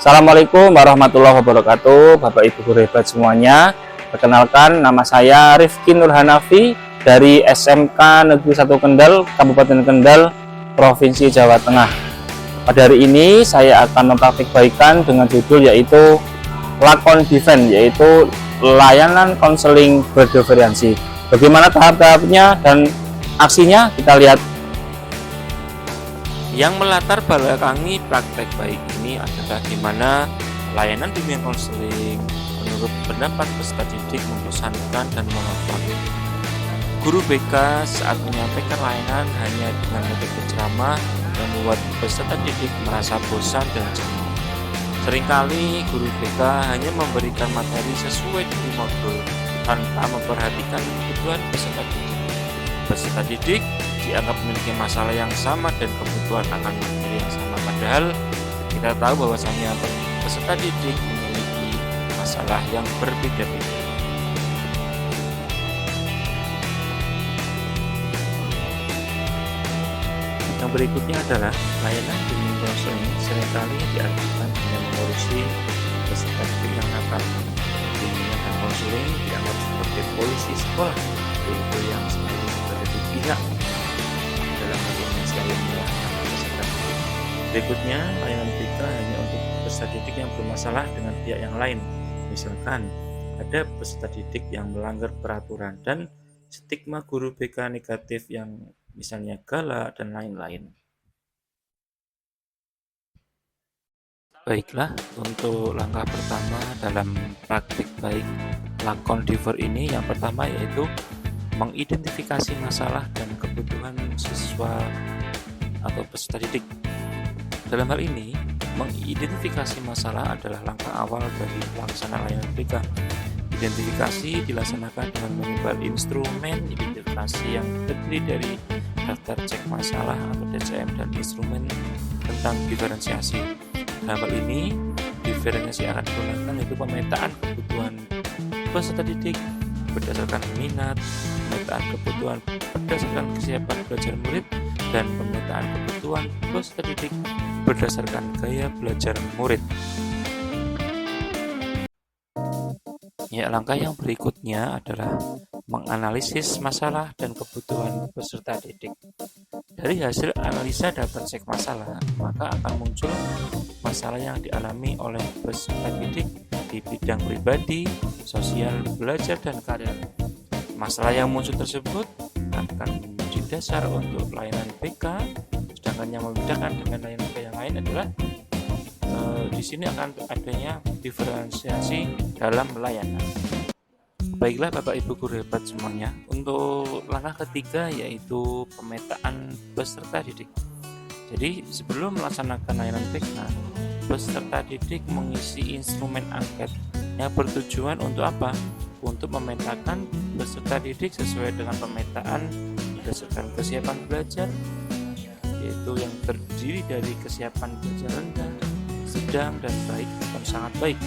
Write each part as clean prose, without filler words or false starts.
Assalamualaikum warahmatullahi wabarakatuh, Bapak Ibu guru hebat semuanya. Perkenalkan, nama saya Rifki Nur Hanafi dari SMK Negeri 1 Kendal, Kabupaten Kendal, Provinsi Jawa Tengah. Pada hari ini saya akan mempraktikkan dengan judul yaitu lakon defense, yaitu layanan konseling berdiferensi. Bagaimana tahap-tahapnya dan aksinya, kita lihat. Yang melatar belakangi praktek baik ini adalah di mana layanan bimbingan konseling menurut pendapat peserta didik membosankan dan monoton. Guru BK saat menyampaikan layanan hanya dengan metode ceramah yang membuat peserta didik merasa bosan dan jenuh. Seringkali guru BK hanya memberikan materi sesuai dengan modul tanpa memperhatikan kebutuhan peserta didik. Peserta didik dianggap memiliki masalah yang sama dan kebutuhan akan materi yang sama, padahal kita tahu bahwasanya peserta didik memiliki masalah yang berbeda-beda. Yang berikutnya adalah layanan bimbingan konseling seringkali diartikan hanya mengurusi peserta didik yang nakal. Bimbingan dan konseling dianggap seperti polisi sekolah, yaitu yang selalu berada di pihak dalam hal ini selalu menyalahkan peserta didik. Berikutnya, layanan BK hanya untuk peserta didik yang bermasalah dengan pihak yang lain. Misalkan ada peserta didik yang melanggar peraturan dan stigma guru BK negatif yang misalnya galak dan lain-lain. Baiklah, untuk langkah pertama dalam praktik baik lakon diver ini, yang pertama yaitu mengidentifikasi masalah dan kebutuhan siswa atau peserta didik. Dalam hal ini, mengidentifikasi masalah adalah langkah awal dari pelaksanaan layanan BK. Identifikasi dilaksanakan dengan menyebar instrumen identifikasi yang terdiri dari daftar cek masalah atau DCM dan instrumen tentang diferensiasi. Dalam hal ini, diferensiasi akan digunakan yaitu pemetaan kebutuhan peserta didik berdasarkan minat, pemetaan kebutuhan berdasarkan kesiapan belajar murid, dan pemetaan kebutuhan peserta didik berdasarkan gaya belajar murid. Ya, langkah yang berikutnya adalah menganalisis masalah dan kebutuhan peserta didik. Dari hasil analisa daftar cek masalah, maka akan muncul masalah yang dialami oleh peserta didik di bidang pribadi, sosial, belajar, dan karir. Masalah yang muncul tersebut akan menjadi dasar untuk layanan BK, sedangkan yang membedakan dengan layanan BK yang lain adalah di sini akan adanya diferensiasi dalam layanan. Baiklah Bapak Ibu guru hebat semuanya, untuk langkah ketiga yaitu pemetaan peserta didik. Jadi sebelum melaksanakan layanan BK, peserta didik mengisi instrumen angket yang bertujuan untuk apa? Untuk memetakan peserta didik sesuai dengan pemetaan berdasarkan kesiapan belajar, yaitu yang terdiri dari kesiapan belajar rendah, sedang, dan baik atau sangat baik.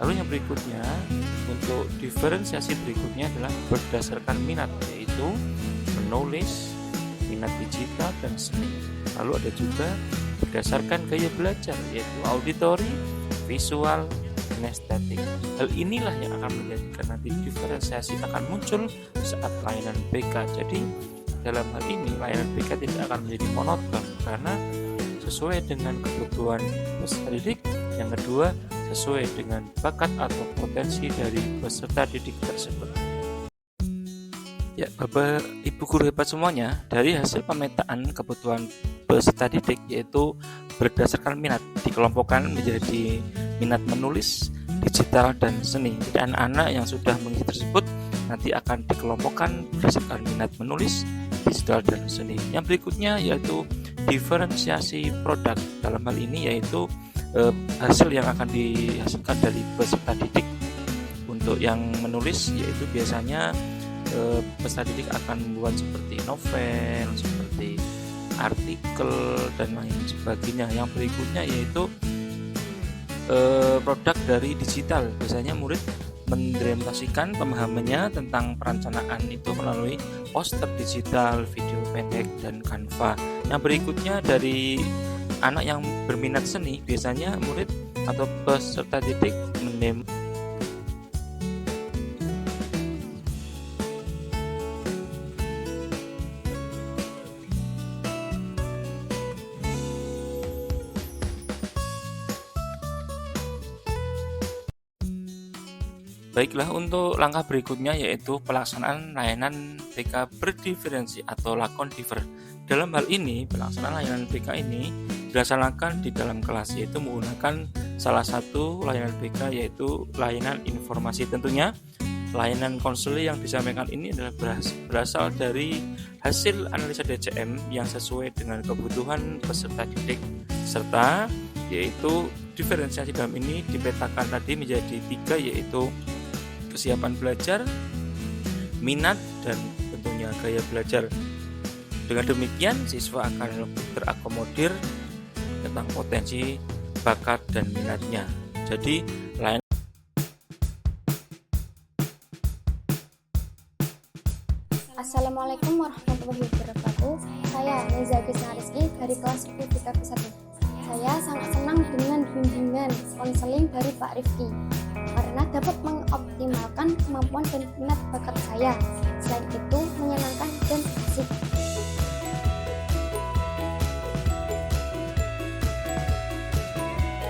Lalu yang berikutnya, untuk diferensiasi berikutnya adalah berdasarkan minat, yaitu menulis, minat digital, dan seni. Lalu ada juga berdasarkan gaya belajar, yaitu auditori, visual, kinestetik. Hal inilah yang akan menjadikan nanti diferensiasi akan muncul saat layanan BK. Jadi dalam hal ini layanan BK tidak akan menjadi monoton karena sesuai dengan kebutuhan peserta didik. Yang kedua, sesuai dengan bakat atau potensi dari peserta didik tersebut. Ya, Bapak Ibu guru hebat semuanya, dari hasil pemetaan kebutuhan peserta didik yaitu berdasarkan minat dikelompokkan menjadi minat menulis, digital, dan seni. Jadi anak-anak yang sudah mengisi tersebut nanti akan dikelompokkan berdasarkan minat menulis, digital, dan seni. Yang berikutnya yaitu diferensiasi produk. Dalam hal ini yaitu hasil yang akan dihasilkan dari peserta didik. Untuk yang menulis yaitu biasanya peserta didik akan membuat seperti novel, seperti artikel, dan lain sebagainya. Yang berikutnya yaitu produk dari digital. Biasanya murid mendiagnosasikan pemahamannya tentang perencanaan itu melalui poster digital, video pendek, dan Canva. Yang berikutnya dari anak yang berminat seni, biasanya murid atau peserta didik mendemo. Baiklah, untuk langkah berikutnya yaitu pelaksanaan layanan BK berdiferensi atau lakon diver. Dalam hal ini, pelaksanaan layanan BK ini dilaksanakan di dalam kelas, yaitu menggunakan salah satu layanan BK yaitu layanan informasi. Tentunya layanan konseling yang disampaikan ini adalah berasal dari hasil analisa DCM yang sesuai dengan kebutuhan peserta didik, serta yaitu diferensiasi dalam ini dipetakan tadi menjadi 3, yaitu kesiapan belajar, minat, dan tentunya gaya belajar. Dengan demikian, siswa akan lebih terakomodir tentang potensi, bakat, dan minatnya. Jadi, Assalamualaikum warahmatullahi wabarakatuh. Saya Reza Gisna Rizky dari kelas 10 BKP 1. Saya sangat senang dengan bimbingan konseling dari Pak Rifki karena dapat mengoptimalkan kemampuan dan minat bakat saya. Selain itu,